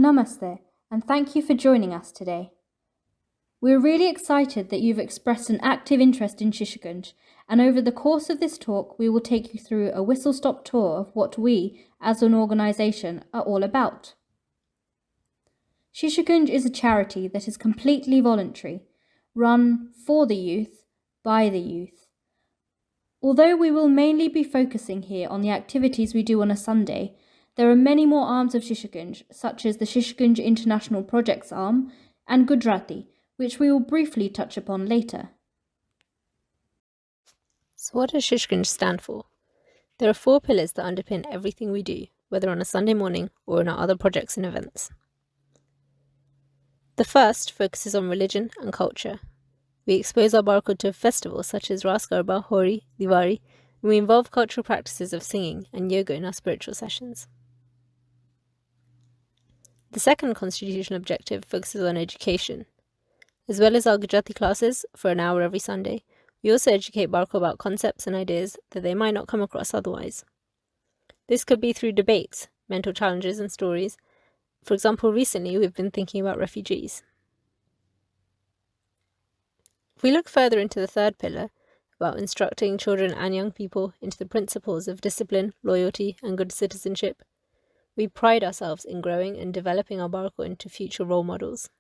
Namaste, and thank you for joining us today. We're really excited that you've expressed an active interest in Shishukunj, and over the course of this talk, we will take you through a whistle-stop tour of what we, as an organisation, are all about. Shishukunj is a charity that is completely voluntary, run for the youth, by the youth. Although we will mainly be focusing here on the activities we do on a Sunday, there are many more arms of Shishukunj, such as the Shishukunj International Projects arm and Gujarati, which we will briefly touch upon later. So what does Shishukunj stand for? There are 4 pillars that underpin everything we do, whether on a Sunday morning or in our other projects and events. The first focuses on religion and culture. We expose our Barcode to festivals such as Ras Garba, Hori, Diwali, and we involve cultural practices of singing and yoga in our spiritual sessions. The second constitutional objective focuses on education. As well as our Gujarati classes for an hour every Sunday, we also educate Barco about concepts and ideas that they might not come across otherwise. This could be through debates, mental challenges and stories. For example, recently we've been thinking about refugees. If we look further into the third pillar, about instructing children and young people into the principles of discipline, loyalty and good citizenship, we pride ourselves in growing and developing our Barco into future role models.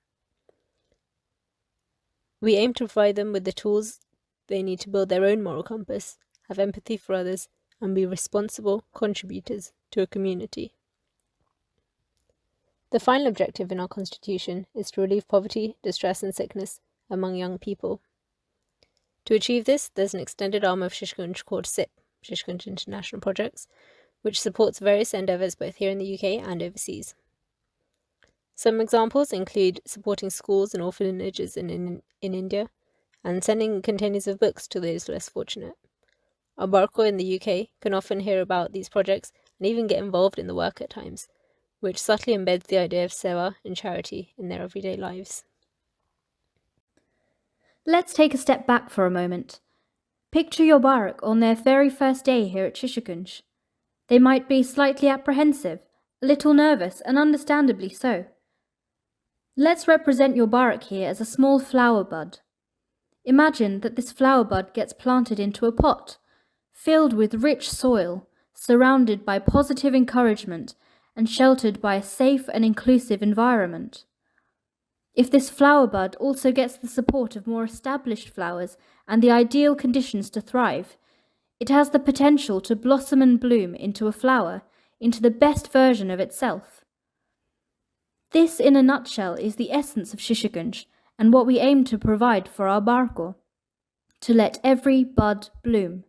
We aim to provide them with the tools they need to build their own moral compass, have empathy for others, and be responsible contributors to a community. The final objective in our constitution is to relieve poverty, distress and sickness among young people. To achieve this, there's an extended arm of Shishukunj called SIP, Shishukunj International Projects, which supports various endeavours both here in the UK and overseas. Some examples include supporting schools and orphanages in India, and sending containers of books to those less fortunate. Our Barco in the UK can often hear about these projects and even get involved in the work at times, which subtly embeds the idea of sewa and charity in their everyday lives. Let's take a step back for a moment. Picture your Barak on their very first day here at Shishukunj. They might be slightly apprehensive, a little nervous, and understandably so. Let's represent your Barak here as a small flower bud. Imagine that this flower bud gets planted into a pot, filled with rich soil, surrounded by positive encouragement, and sheltered by a safe and inclusive environment. If this flower bud also gets the support of more established flowers and the ideal conditions to thrive, it has the potential to blossom and bloom into a flower, into the best version of itself. This, in a nutshell, is the essence of Shishukunj and what we aim to provide for our Barco, to let every bud bloom.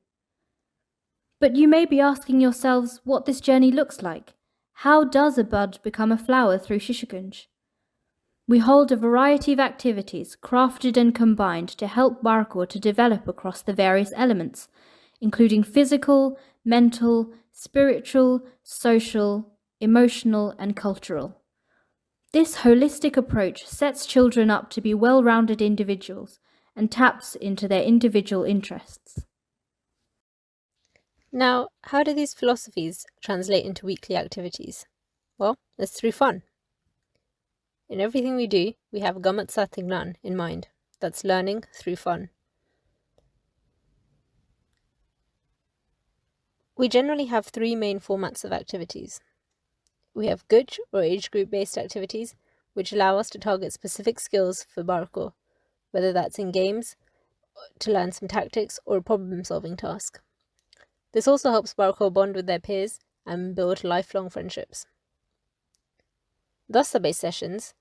But you may be asking yourselves what this journey looks like. How does a bud become a flower through Shishukunj? We hold a variety of activities crafted and combined to help Barco to develop across the various elements, including physical, mental, spiritual, social, emotional, and cultural. This holistic approach sets children up to be well-rounded individuals and taps into their individual interests. Now, how do these philosophies translate into weekly activities? Well, it's through fun. In everything we do, we have Gamat, saathe, gnaan in mind. That's learning through fun. We generally have 3 main formats of activities. We have Guj or age group based activities, which allow us to target specific skills for Barco, whether that's in games, to learn some tactics, or a problem solving task. This also helps Barco bond with their peers and build lifelong friendships. Dasta based sessions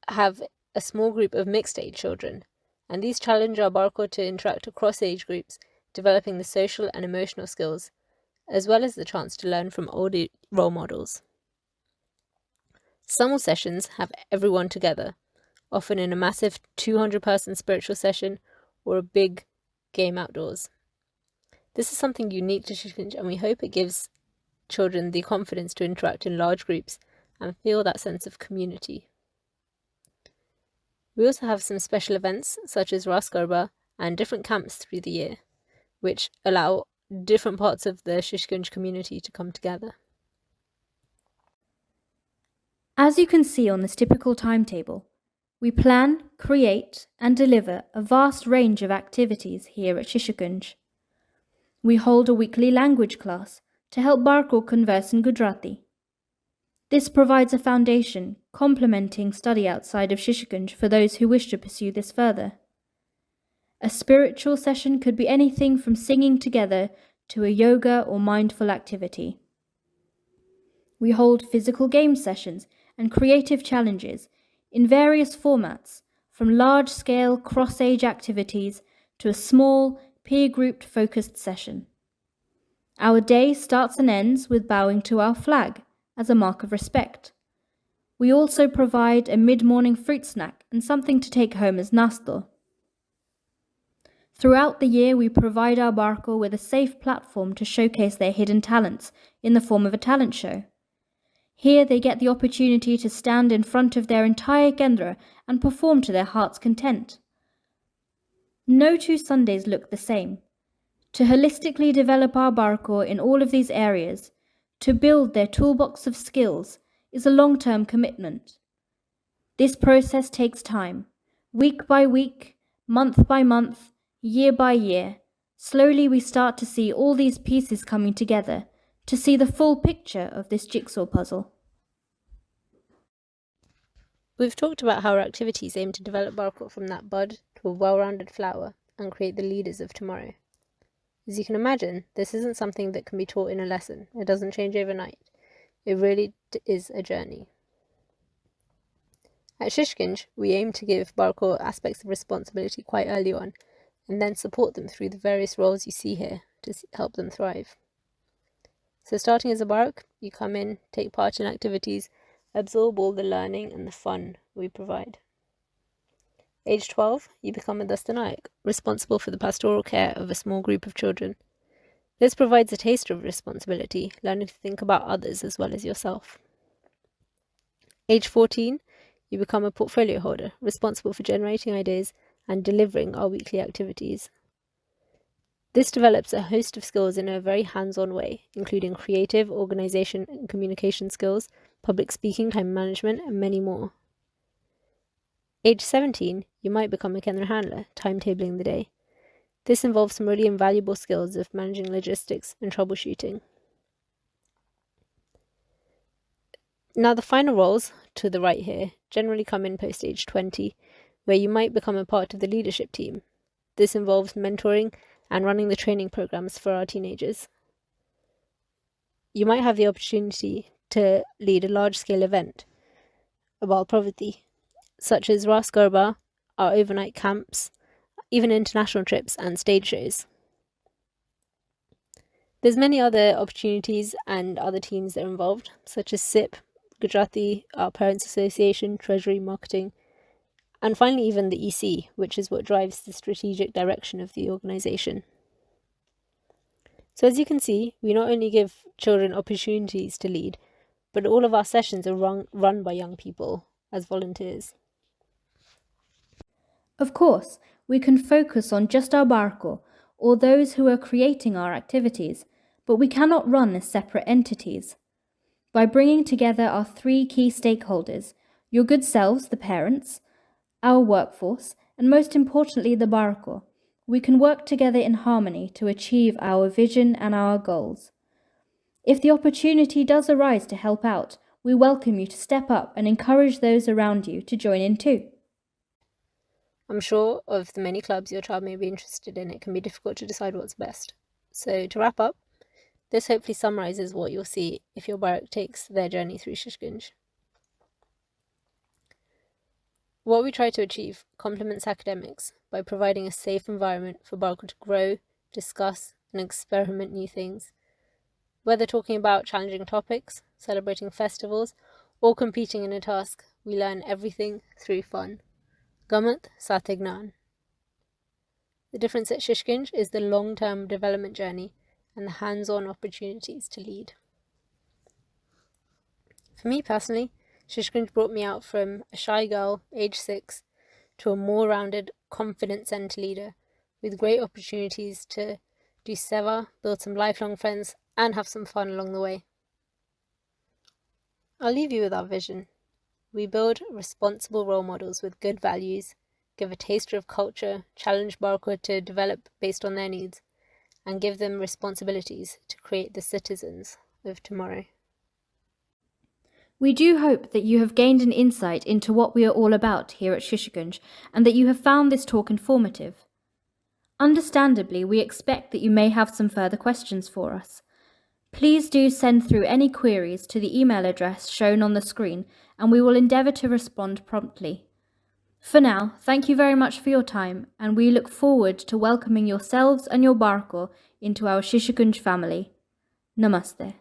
have a small group of mixed age children, and these challenge our Barco to interact across age groups, developing the social and emotional skills, as well as the chance to learn from older role models. Summer sessions have everyone together, often in a massive 200-person spiritual session or a big game outdoors. This is something unique to Shishukunj, and we hope it gives children the confidence to interact in large groups and feel that sense of community. We also have some special events such as Ras Garba and different camps through the year, which allow different parts of the Shishukunj community to come together. As As you can see on this typical timetable, we plan, create, and deliver a vast range of activities here at Shishukunj. We hold a weekly language class to help Barko converse in Gujarati. This provides a foundation complementing study outside of Shishukunj for those who wish to pursue this further. A spiritual session could be anything from singing together to a yoga or mindful activity. We hold physical game sessions and creative challenges in various formats, from large-scale cross-age activities to a small, peer-grouped focused session. Our day starts and ends with bowing to our flag as a mark of respect. We also provide a mid-morning fruit snack and something to take home as nasto. Throughout the year, we provide our Barko with a safe platform to showcase their hidden talents in the form of a talent show. Here they get the opportunity to stand in front of their entire Kendra and perform to their heart's content. No 2 Sundays look the same. To holistically develop our Barko in all of these areas, to build their toolbox of skills, is a long-term commitment. This process takes time, week by week, month by month, year by year. Slowly we start to see all these pieces coming together, to see the full picture of this jigsaw puzzle. We've talked about how our activities aim to develop Barkot from that bud to a well-rounded flower and create the leaders of tomorrow. As you can imagine, this isn't something that can be taught in a lesson. It doesn't change overnight. It really is a journey. At Shishukunj, we aim to give Barkot aspects of responsibility quite early on, and then support them through the various roles you see here to help them thrive. So starting as a Barak, you come in, take part in activities, absorb all the learning and the fun we provide. Age 12, you become a Dastanayak, responsible for the pastoral care of a small group of children. This provides a taste of responsibility, learning to think about others as well as yourself. Age 14, you become a portfolio holder, responsible for generating ideas and delivering our weekly activities. This develops a host of skills in a very hands-on way, including creative, organisation and communication skills, public speaking, time management, and many more. Age 17, you might become a Kendra handler, timetabling the day. This involves some really invaluable skills of managing logistics and troubleshooting. Now the final roles, to the right here, generally come in post age 20, where you might become a part of the leadership team. This involves mentoring and running the training programs for our teenagers. You might have the opportunity to lead a large-scale event about poverty, such as Ras Garba, our overnight camps, even international trips and stage shows. There's many other opportunities and other teams that are involved, such as SIP, Gujarati, our Parents Association, Treasury, Marketing, and finally even the EC, which is what drives the strategic direction of the organisation. So as you can see, we not only give children opportunities to lead, but all of our sessions are run by young people as volunteers. Of course, we can focus on just our Barko or those who are creating our activities, but we cannot run as separate entities. By bringing together our 3 key stakeholders, your good selves, the parents, our workforce, and most importantly the Barko, we can work together in harmony to achieve our vision and our goals. If the opportunity does arise to help out, we welcome you to step up and encourage those around you to join in too. I'm sure of the many clubs your child may be interested in, it can be difficult to decide what's best. So to wrap up, this hopefully summarises what you'll see if your Barak takes their journey through Shishukunj. What we try to achieve complements academics by providing a safe environment for Barak to grow, discuss and experiment new things. Whether talking about challenging topics, celebrating festivals, or competing in a task, we learn everything through fun. Gamat, saathe, gnaan. The difference at Shishukunj is the long-term development journey and the hands-on opportunities to lead. For me personally, Shishukunj brought me out from a shy girl, age 6, to a more rounded, confident centre leader, with great opportunities to do seva, build some lifelong friends, and have some fun along the way. I'll leave you with our vision. We build responsible role models with good values, give a taster of culture, challenge Barco to develop based on their needs, and give them responsibilities to create the citizens of tomorrow. We do hope that you have gained an insight into what we are all about here at Shishukunj and that you have found this talk informative. Understandably, we expect that you may have some further questions for us. Please do send through any queries to the email address shown on the screen and we will endeavour to respond promptly. For now, thank you very much for your time and we look forward to welcoming yourselves and your Barko into our Shishukunj family. Namaste.